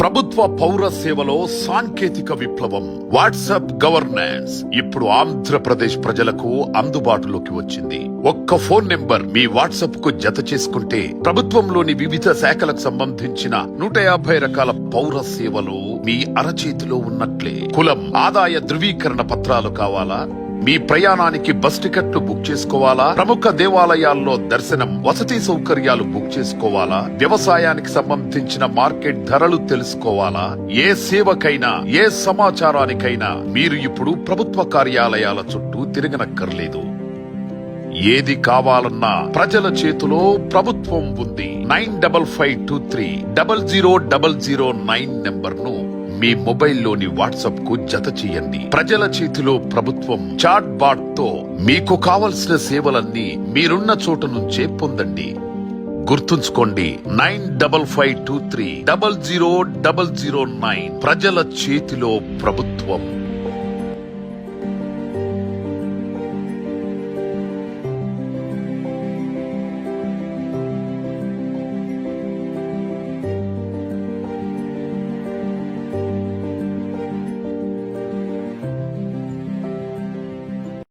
ప్రభుత్వ పౌర సేవలో సాంకేతిక విప్లవం వాట్సాప్ గవర్నెన్స్ ఇప్పుడు ఆంధ్రప్రదేశ్ ప్రజలకు అందుబాటులోకి వచ్చింది. ఒక్క ఫోన్ నెంబర్ మీ వాట్సాప్ కు జత చేసుకుంటే ప్రభుత్వంలోని వివిధ శాఖలకు సంబంధించిన 150 రకాల పౌర సేవలు మీ అరచేతిలో ఉన్నట్లే. కులం, ఆదాయ ధృవీకరణ పత్రాలు కావాలా? మీ ప్రయాణానికి బస్ టికెట్లు బుక్ చేసుకోవాలా? ప్రముఖ దేవాలయాల్లో దర్శనం, వసతి సౌకర్యాలు బుక్ చేసుకోవాలా? వ్యవసాయానికి సంబంధించిన మార్కెట్ ధరలు తెలుసుకోవాలా? ఏ సేవకైనా, ఏ సమాచారానికైనా మీరు ఇప్పుడు ప్రభుత్వ కార్యాలయాల చుట్టూ తిరగనక్కర్లేదు. ఏది కావాలన్నా ప్రజల చేతిలో ప్రభుత్వం ఉంది. 9552300009 నెంబర్ ను మీ మొబైల్లోని వాట్సాప్ కు జత చేయండి. ప్రజల చేతిలో ప్రభుత్వం చాట్ బాట్ తో మీకు కావలసిన సేవలన్నీ మీరున్న చోట నుంచే పొందండి. గుర్తుంచుకోండి, 9552300009 ప్రజల చేతిలో ప్రభుత్వం.